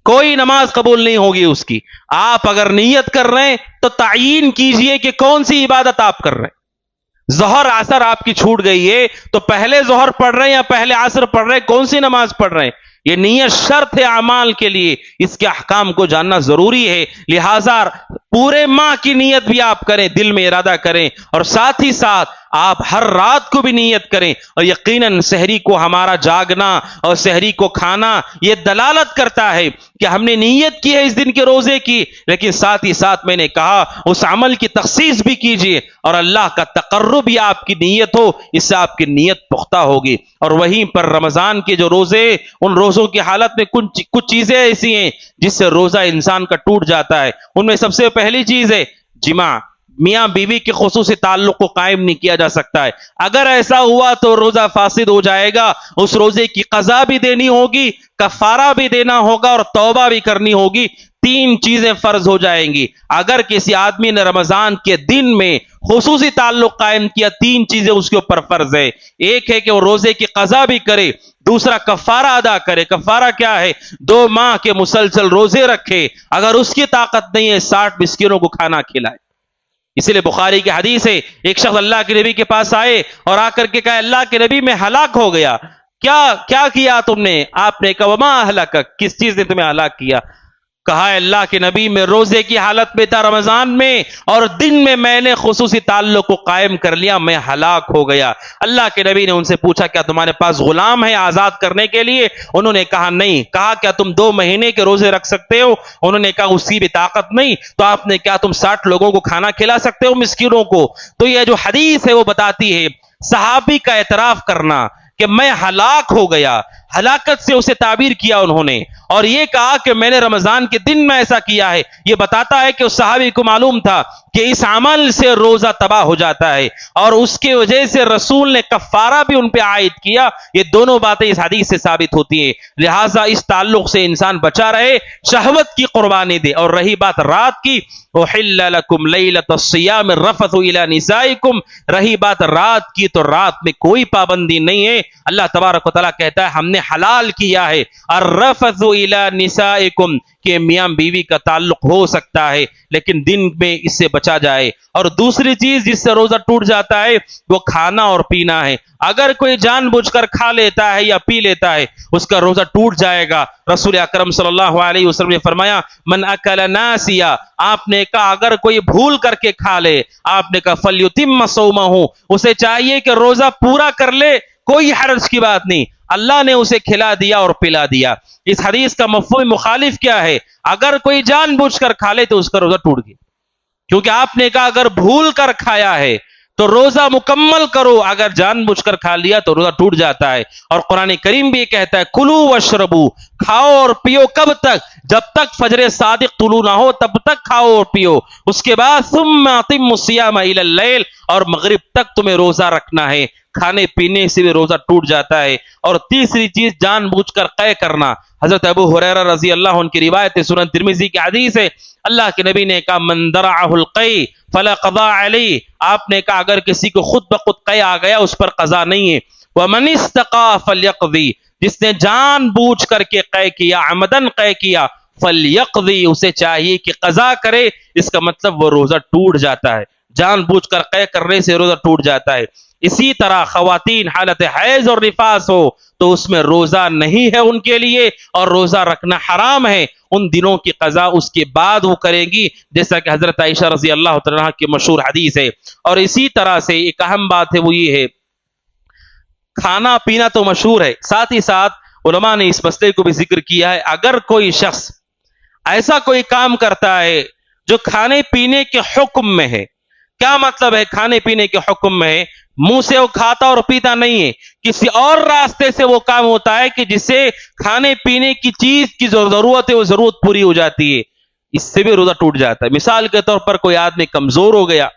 کوئی نماز قبول نہیں ہوگی اس کی۔ آپ اگر نیت کر رہے ہیں تو تعیین کیجئے کہ کون سی عبادت آپ کر رہے ہیں۔ ظہر عصر آپ کی چھوٹ گئی ہے تو پہلے ظہر پڑھ رہے ہیں یا پہلے عصر پڑھ رہے ہیں، کون سی نماز پڑھ رہے ہیں؟ یہ نیت شرط ہے اعمال کے لیے، اس کے احکام کو جاننا ضروری ہے۔ لہذا پورے ماہ کی نیت بھی آپ کریں، دل میں ارادہ کریں، اور ساتھ ہی ساتھ آپ ہر رات کو بھی نیت کریں، اور یقیناً سحری کو ہمارا جاگنا اور سحری کو کھانا یہ دلالت کرتا ہے کہ ہم نے نیت کی ہے اس دن کے روزے کی، لیکن ساتھ ہی ساتھ میں نے کہا اس عمل کی تخصیص بھی کیجئے، اور اللہ کا تقرب ہی آپ کی نیت ہو، اس سے آپ کی نیت پختہ ہوگی۔ اور وہیں پر رمضان کے جو روزے، ان روزوں کی حالت میں کچھ چیزیں ایسی ہیں جس سے روزہ انسان کا ٹوٹ جاتا ہے۔ ان میں سب سے پہلی چیز ہے جماع، میاں بیوی کے خصوصی تعلق کو قائم نہیں کیا جا سکتا ہے، اگر ایسا ہوا تو روزہ فاسد ہو جائے گا، اس روزے کی قضا بھی دینی ہوگی، کفارہ بھی دینا ہوگا اور توبہ بھی کرنی ہوگی، 3 چیزیں فرض ہو جائیں گی۔ اگر کسی آدمی نے رمضان کے دن میں خصوصی تعلق قائم کیا، 3 چیزیں اس کے اوپر فرض ہے، ایک ہے کہ وہ روزے کی قضا بھی کرے، دوسرا کفارہ ادا کرے۔ کفارہ کیا ہے؟ 2 ماہ کے مسلسل روزے رکھے، اگر اس کی طاقت نہیں ہے 60 مسکینوں کو کھانا کھلائے۔ اسی لیے بخاری کی حدیث ہے، ایک شخص اللہ کے نبی کے پاس آئے اور آ کر کے کہا اللہ کے نبی میں ہلاک ہو گیا، کیا کیا تم نے؟ آپ نے کہا وما اہلکک، کس چیز نے تمہیں ہلاک کیا؟ کہا اللہ کے نبی میں روزے کی حالت میں تھا رمضان میں، اور دن میں نے خصوصی تعلق کو قائم کر لیا، میں ہلاک ہو گیا۔ اللہ کے نبی نے ان سے پوچھا کیا تمہارے پاس غلام ہے آزاد کرنے کے لیے؟ انہوں نے کہا نہیں۔ کہا کیا تم 2 مہینے کے روزے رکھ سکتے ہو؟ انہوں نے کہا اس کی بھی طاقت نہیں۔ تو آپ نے کہا تم 60 لوگوں کو کھانا کھلا سکتے ہو، مسکینوں کو؟ تو یہ جو حدیث ہے وہ بتاتی ہے صحابی کا اعتراف کرنا کہ میں ہلاک ہو گیا، ہلاکت سے اسے تعبیر کیا انہوں نے، اور یہ کہا کہ میں نے رمضان کے دن میں ایسا کیا ہے۔ یہ بتاتا ہے کہ اس صحابی کو معلوم تھا کہ اس عمل سے روزہ تباہ ہو جاتا ہے، اور اس کے وجہ سے رسول نے کفارہ بھی ان پہ عائد کیا۔ یہ دونوں باتیں اس حدیث سے ثابت ہوتی ہیں، لہٰذا اس تعلق سے انسان بچا رہے، شہوت کی قربانی دے۔ اور رہی بات رات کی، احل لکم لیلۃ الصیام الرفث الی نسائکم، رہی بات رات کی تو رات میں کوئی پابندی نہیں ہے۔ اللہ تبارک و تعالیٰ کہتا ہے ہم نے حلال کیا ہے الرفث الی نسائکم، کہ میاں بیوی کا تعلق ہو سکتا ہے لیکن دن میں اس سے بچا جائے۔ اور دوسری چیز جس سے روزہ ٹوٹ جاتا ہے وہ کھانا اور پینا ہے۔ اگر کوئی جان بوجھ کر کھا لیتا ہے یا پی لیتا ہے اس کا روزہ ٹوٹ جائے گا۔ رسول اکرم صلی اللہ علیہ وسلم نے فرمایا من اکل ناسیا، آپ نے کہا اگر کوئی بھول کر کے کھا لے، آپ نے کہا فلیتم صومہ، اسے چاہیے کہ روزہ پورا کر لے، کوئی حرج کی بات نہیں، اللہ نے اسے کھلا دیا اور پلا دیا۔ اس حدیث کا مفہوم مخالف کیا ہے؟ اگر کوئی جان بوجھ کر کھا لے تو اس کا روزہ ٹوٹ گیا، کیونکہ آپ نے کہا اگر بھول کر کھایا ہے تو روزہ مکمل کرو، اگر جان بوجھ کر کھا لیا تو روزہ ٹوٹ جاتا ہے۔ اور قرآن کریم بھی یہ کہتا ہے کلو واشربو، کھاؤ اور پیو، کب تک؟ جب تک فجر صادق طلوع نہ ہو تب تک کھاؤ اور پیو، اس کے بعد ثم اتموا الصیام الی اللیل، اور مغرب تک تمہیں روزہ رکھنا ہے۔ کھانے پینے سے بھی روزہ ٹوٹ جاتا ہے۔ اور تیسری چیز جان بوجھ کر قے کرنا۔ حضرت ابو ہریرہ رضی اللہ عنہ کی روایت ہے، سنن ترمذی کی حدیث ہے، اللہ کے نبی نے کہا من درعہ القی فلا قضاء علیہ، آپ نے کہا اگر کسی کو خود بخود قے آ گیا اس پر قضا نہیں ہے۔ ومن استقا فلیقضی، جس نے جان بوجھ کر کے قے کیا، عمدن قے کیا، فلیقضی، اسے چاہیے کہ قضا کرے۔ اس کا مطلب وہ روزہ ٹوٹ جاتا ہے، جان بوجھ کر قے کرنے سے روزہ ٹوٹ جاتا ہے۔ اسی طرح خواتین حالت حیض اور نفاس ہو تو اس میں روزہ نہیں ہے ان کے لیے، اور روزہ رکھنا حرام ہے، ان دنوں کی قضا اس کے بعد وہ کریں گی، جیسا کہ حضرت عائشہ رضی اللہ تعالیٰ کی مشہور حدیث ہے۔ اور اسی طرح سے ایک اہم بات ہے وہ یہ ہے، کھانا پینا تو مشہور ہے، ساتھ ہی ساتھ علماء نے اس مسئلے کو بھی ذکر کیا ہے، اگر کوئی شخص ایسا کوئی کام کرتا ہے جو کھانے پینے کے حکم میں ہے، کیا مطلب ہے کھانے پینے کے حکم میں ہے؟ منہ سے وہ کھاتا اور پیتا نہیں ہے، کسی اور راستے سے وہ کام ہوتا ہے کہ جس سے کھانے پینے کی چیز کی جو ضرورت ہے وہ ضرورت پوری ہو جاتی ہے، اس سے بھی روزہ ٹوٹ جاتا ہے۔ مثال کے طور پر کوئی آدمی کمزور ہو گیا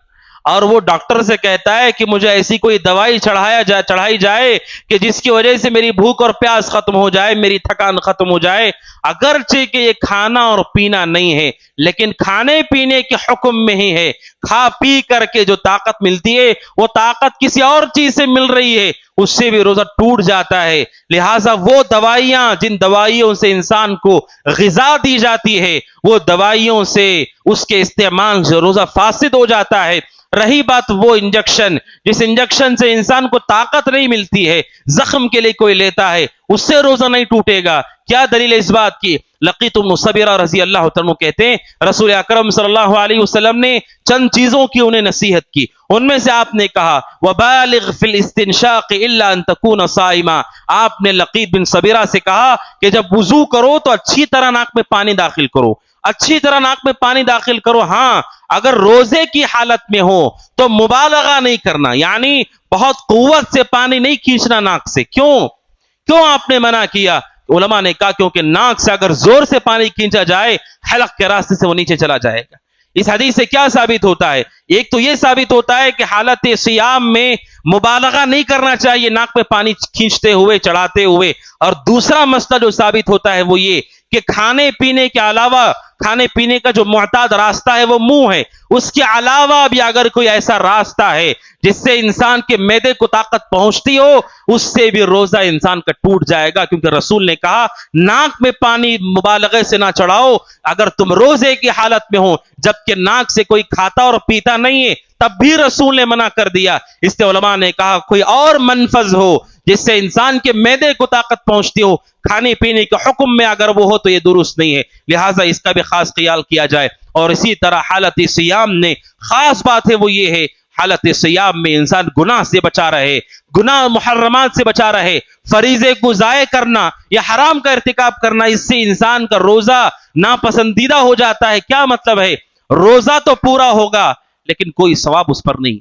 اور وہ ڈاکٹر سے کہتا ہے کہ مجھے ایسی کوئی دوائی چڑھائی جائے کہ جس کی وجہ سے میری بھوک اور پیاس ختم ہو جائے، میری تھکان ختم ہو جائے، اگرچہ کہ یہ کھانا اور پینا نہیں ہے لیکن کھانے پینے کے حکم میں ہی ہے، کھا پی کر کے جو طاقت ملتی ہے وہ طاقت کسی اور چیز سے مل رہی ہے، اس سے بھی روزہ ٹوٹ جاتا ہے۔ لہٰذا وہ دوائیاں جن دوائیوں سے انسان کو غذا دی جاتی ہے، وہ دوائیوں سے اس کے استعمال سے روزہ فاسد ہو جاتا ہے۔ رہی بات وہ انجیکشن جس انجیکشن سے انسان کو طاقت نہیں ملتی ہے، زخم کے لیے کوئی لیتا ہے، اس سے روزہ نہیں ٹوٹے گا۔ کیا دلیل اس بات کی؟ لقیط بن صبیرہ رضی اللہ تعالیٰ کہتے ہیں رسول اکرم صلی اللہ علیہ وسلم نے چند چیزوں کی انہیں نصیحت کی، ان میں سے آپ نے کہا وَبَالِغْ فِي الْإِسْتِنْشَاقِ إِلَّا أَن تَكُونَ صَائِمًا، آپ نے لقیط بن صبیرہ سے کہا کہ جب وضو کرو تو اچھی طرح ناک میں پانی داخل کرو، اچھی طرح ناک میں پانی داخل کرو، ہاں اگر روزے کی حالت میں ہو تو مبالغہ نہیں کرنا، یعنی بہت قوت سے پانی نہیں کھینچنا ناک سے۔ کیوں آپ نے منع کیا؟ علماء نے کہا کیونکہ ناک سے اگر زور سے پانی کھینچا جائے حلق کے راستے سے وہ نیچے چلا جائے گا۔ اس حدیث سے کیا ثابت ہوتا ہے؟ ایک تو یہ ثابت ہوتا ہے کہ حالت صیام میں مبالغہ نہیں کرنا چاہیے ناک میں پانی کھینچتے ہوئے، چڑھاتے ہوئے۔ اور دوسرا مسئلہ جو ثابت ہوتا ہے وہ یہ کہ کھانے پینے کے علاوہ، کھانے پینے کا جو معتاد راستہ ہے وہ منہ ہے، اس کے علاوہ بھی اگر کوئی ایسا راستہ ہے جس سے انسان کے معدے کو طاقت پہنچتی ہو، اس سے بھی روزہ انسان کا ٹوٹ جائے گا، کیونکہ رسول نے کہا ناک میں پانی مبالغے سے نہ چڑھاؤ اگر تم روزے کی حالت میں ہو، جبکہ ناک سے کوئی کھاتا اور پیتا نہیں ہے تب بھی رسول نے منع کر دیا۔ اس سے علماء نے کہا کوئی اور منفذ ہو جس سے انسان کے معدے کو طاقت پہنچتی ہو، کھانے پینے کے حکم میں اگر وہ ہو تو یہ درست نہیں ہے، لہٰذا اس کا بھی خاص خیال کیا جائے۔ اور اسی طرح حالت سیام نے خاص بات ہے وہ یہ ہے، حالت سیام میں انسان گناہ سے بچا رہے، گناہ محرمات سے بچا رہے، فریضے کو ضائع کرنا یا حرام کا ارتکاب کرنا، اس سے انسان کا روزہ ناپسندیدہ ہو جاتا ہے۔ کیا مطلب ہے؟ روزہ تو پورا ہوگا لیکن کوئی ثواب اس پر نہیں۔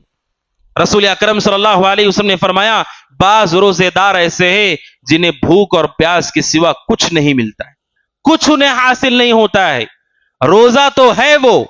رسول اکرم صلی اللہ علیہ وسلم نے فرمایا بعض روزے دار ایسے ہیں جنہیں بھوک اور پیاس کے سوا کچھ نہیں ملتا ہے، کچھ انہیں حاصل نہیں ہوتا ہے. روزہ تو ہے، وہ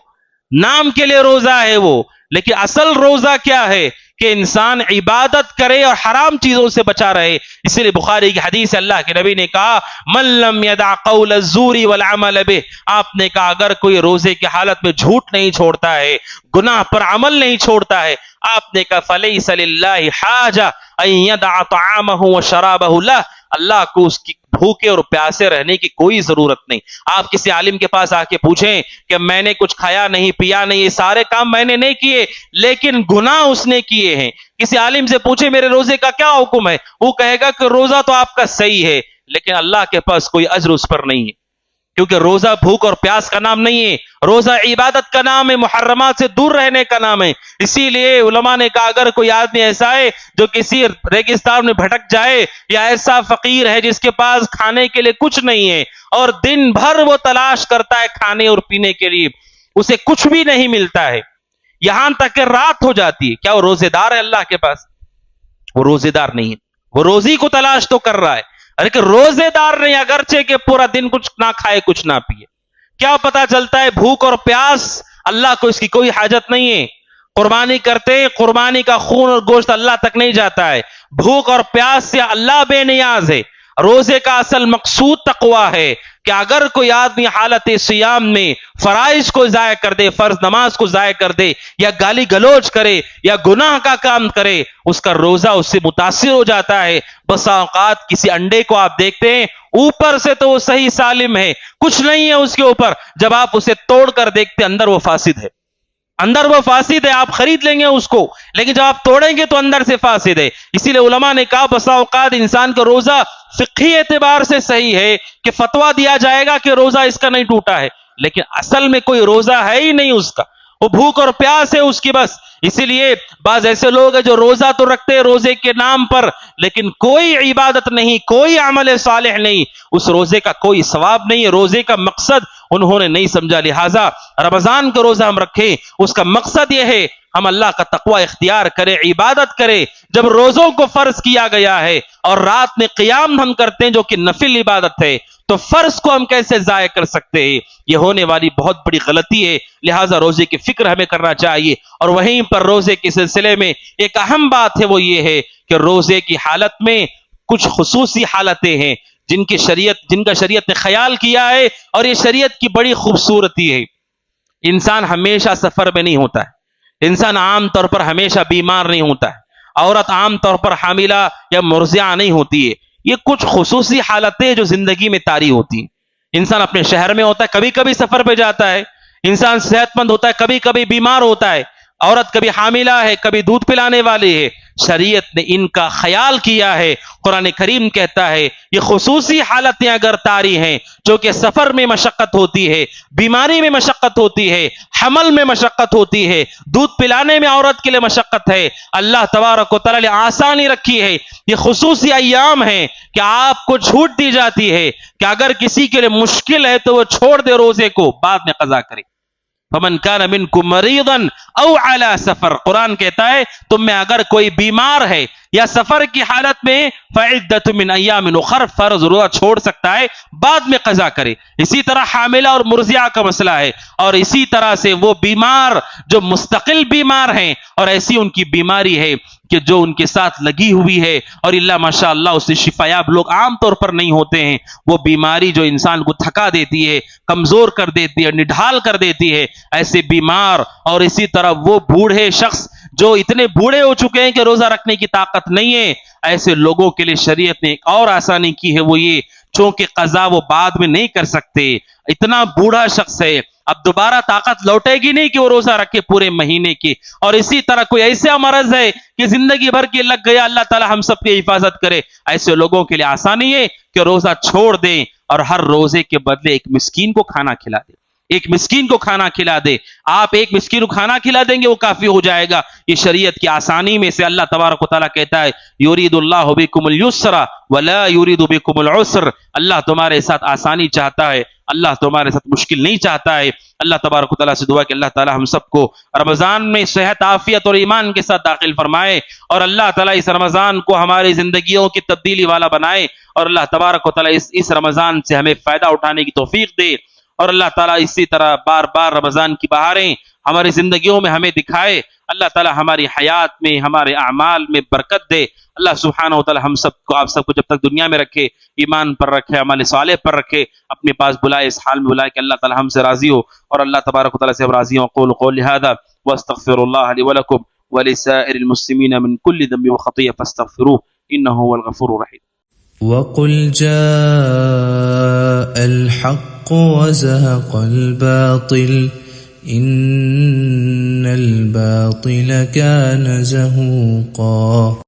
نام کے لیے روزہ ہے وہ، لیکن اصل روزہ کیا ہے کہ انسان عبادت کرے اور حرام چیزوں سے بچا رہے. اس لیے بخاری کی حدیث اللہ کے نبی نے کہا من لم يدع قول الزور والعمل به، آپ نے کہا اگر کوئی روزے کی حالت میں جھوٹ نہیں چھوڑتا ہے، گناہ پر عمل نہیں چھوڑتا ہے، آپ نے کہا فلیس للہ حاجہ ان يدع طعامه وشرابه له، اللہ کو اس کی بھوکے اور پیاسے رہنے کی کوئی ضرورت نہیں. آپ کسی عالم کے پاس آ کے پوچھیں کہ میں نے کچھ کھایا نہیں پیا نہیں، یہ سارے کام میں نے نہیں کیے لیکن گناہ اس نے کیے ہیں. کسی عالم سے پوچھیں میرے روزے کا کیا حکم ہے، وہ کہے گا کہ روزہ تو آپ کا صحیح ہے لیکن اللہ کے پاس کوئی اجر اس پر نہیں ہے، کیونکہ روزہ بھوک اور پیاس کا نام نہیں ہے، روزہ عبادت کا نام ہے، محرمات سے دور رہنے کا نام ہے. اسی لیے علماء نے کہا اگر کوئی آدمی ایسا ہے جو کسی ریگستان میں بھٹک جائے، یا ایسا فقیر ہے جس کے پاس کھانے کے لیے کچھ نہیں ہے اور دن بھر وہ تلاش کرتا ہے کھانے اور پینے کے لیے، اسے کچھ بھی نہیں ملتا ہے، یہاں تک کہ رات ہو جاتی ہے، کیا وہ روزے دار ہے اللہ کے پاس؟ وہ روزے دار نہیں ہے، وہ روزی کو تلاش تو کر رہا ہے لیکن روزے دار نہیں، اگرچہ کہ پورا دن کچھ نہ کھائے کچھ نہ پیے. کیا پتا چلتا ہے بھوک اور پیاس اللہ کو اس کی کوئی حاجت نہیں ہے. قربانی کرتے ہیں، قربانی کا خون اور گوشت اللہ تک نہیں جاتا ہے، بھوک اور پیاس سے اللہ بے نیاز ہے. روزے کا اصل مقصود تقوی ہے کہ اگر کوئی آدمی حالت سیام میں فرائض کو ضائع کر دے، فرض نماز کو ضائع کر دے یا گالی گلوچ کرے یا گناہ کا کام کرے، اس کا روزہ اس سے متاثر ہو جاتا ہے. بسا اوقات کسی انڈے کو آپ دیکھتے ہیں اوپر سے تو وہ صحیح سالم ہے، کچھ نہیں ہے اس کے اوپر، جب آپ اسے توڑ کر دیکھتے اندر وہ فاسد ہے، اندر وہ فاسد ہے. آپ خرید لیں گے اس کو لیکن جب آپ توڑیں گے تو اندر سے فاسد ہے. اسی لیے علماء نے کہا بسا اوقات انسان کا روزہ فقہی اعتبار سے صحیح ہے کہ فتویٰ دیا جائے گا کہ روزہ اس کا نہیں ٹوٹا ہے، لیکن اصل میں کوئی روزہ ہے ہی نہیں اس کا، وہ بھوک اور پیاس ہے اس کی بس. اسی لیے بعض ایسے لوگ ہیں جو روزہ تو رکھتے ہیں روزے کے نام پر لیکن کوئی عبادت نہیں، کوئی عمل صالح نہیں، اس روزے کا کوئی ثواب نہیں ہے، روزے کا مقصد انہوں نے نہیں سمجھا. لہٰذا رمضان کا روزہ ہم رکھیں، اس کا مقصد یہ ہے ہم اللہ کا تقوی اختیار کریں، عبادت کریں. جب روزوں کو فرض کیا گیا ہے اور رات میں قیام ہم کرتے ہیں جو کہ نفل عبادت ہے، تو فرض کو ہم کیسے ضائع کر سکتے ہیں؟ یہ ہونے والی بہت بڑی غلطی ہے. لہٰذا روزے کی فکر ہمیں کرنا چاہیے. اور وہیں پر روزے کے سلسلے میں ایک اہم بات ہے، وہ یہ ہے کہ روزے کی حالت میں کچھ خصوصی حالتیں ہیں جن کا شریعت نے خیال کیا ہے، اور یہ شریعت کی بڑی خوبصورتی ہے. انسان ہمیشہ سفر میں نہیں ہوتا ہے، انسان عام طور پر ہمیشہ بیمار نہیں ہوتا ہے، عورت عام طور پر حاملہ یا مرضعہ نہیں ہوتی ہے. یہ کچھ خصوصی حالتیں جو زندگی میں طاری ہوتی ہیں. انسان اپنے شہر میں ہوتا ہے، کبھی کبھی سفر پہ جاتا ہے، انسان صحت مند ہوتا ہے، کبھی کبھی بیمار ہوتا ہے، عورت کبھی حاملہ ہے، کبھی دودھ پلانے والی ہے. شریعت نے ان کا خیال کیا ہے. قرآن کریم کہتا ہے یہ خصوصی حالتیں اگر طاری ہیں جو کہ سفر میں مشقت ہوتی ہے، بیماری میں مشقت ہوتی ہے، حمل میں مشقت ہوتی ہے، دودھ پلانے میں عورت کے لیے مشقت ہے، اللہ تبارک و تعالی نے آسانی رکھی ہے. یہ خصوصی ایام ہیں کہ آپ کو چھوٹ دی جاتی ہے کہ اگر کسی کے لیے مشکل ہے تو وہ چھوڑ دے روزے کو، بعد میں قضا کرے. فمن کان منکم مریضا او علی سفر، قرآن کہتا ہے تم میں اگر کوئی بیمار ہے یا سفر کی حالت میں فعدۃ من ایام اخر، فرض روزہ چھوڑ سکتا ہے، بعد میں قضا کرے. اسی طرح حاملہ اور مرضعہ کا مسئلہ ہے، اور اسی طرح سے وہ بیمار جو مستقل بیمار ہیں اور ایسی ان کی بیماری ہے کہ جو ان کے ساتھ لگی ہوئی ہے اور اللہ ماشاء اللہ اس سے شفایاب لوگ عام طور پر نہیں ہوتے ہیں، وہ بیماری جو انسان کو تھکا دیتی ہے، کمزور کر دیتی ہے، نڈھال کر دیتی ہے، ایسے بیمار، اور اسی طرح وہ بوڑھے شخص جو اتنے بوڑھے ہو چکے ہیں کہ روزہ رکھنے کی طاقت نہیں ہے، ایسے لوگوں کے لیے شریعت نے ایک اور آسانی کی ہے، وہ یہ چونکہ قضا وہ بعد میں نہیں کر سکتے، اتنا بوڑھا شخص ہے اب دوبارہ طاقت لوٹے گی نہیں کہ وہ روزہ رکھے پورے مہینے کی، اور اسی طرح کوئی ایسا مرض ہے کہ زندگی بھر کے لگ گیا، اللہ تعالی ہم سب کی حفاظت کرے، ایسے لوگوں کے لیے آسانی ہے کہ روزہ چھوڑ دیں اور ہر روزے کے بدلے ایک مسکین کو کھانا کھلا دیں. ایک مسکین کو کھانا کھلا دے. آپ ایک مسکین کو کھانا کھلا دیں گے وہ کافی ہو جائے گا. یہ شریعت کی آسانی میں سے اللہ تبارک و تعالیٰ کہتا ہے یرید اللہ بکم اليسر ولا یرید بکم العسر. اللہ تمہارے ساتھ آسانی چاہتا ہے, اللہ تمہارے ساتھ مشکل نہیں چاہتا ہے. اللہ تبارک و تعالیٰ سے دعا کہ اللہ تعالیٰ ہم سب کو رمضان میں صحت عافیت اور ایمان کے ساتھ داخل فرمائے, اور اللہ تعالیٰ اس رمضان کو ہماری زندگیوں کی تبدیلی والا بنائے, اور اللہ تبارک و تعالیٰ اس رمضان سے ہمیں فائدہ اٹھانے کی توفیق دے, اور اللہ تعالیٰ اسی طرح بار بار رمضان کی بہاریں ہماری زندگیوں میں ہمیں دکھائے. اللہ تعالیٰ ہماری حیات میں ہمارے اعمال میں برکت دے. اللہ سبحانہ و تعالیٰ ہم سب کو آپ سب کو جب تک دنیا میں رکھے, ایمان پر رکھے, عمل صالح پر رکھے, اپنے پاس بلائے, اس حال میں بلائے کہ اللہ تعالیٰ ہم سے راضی ہو, اور اللہ تبارک و تعالیٰ سے ہم راضی ہوں. اقول قولی ھذا واستغفر اللہ لی ولکم ولسائر المسلمین من کل ذنب وخطیئہ فاستغفروہ انہ هو الغفور الرحیم. وقل جاء الحق وزهق الباطل إن الباطل كان زهوقا.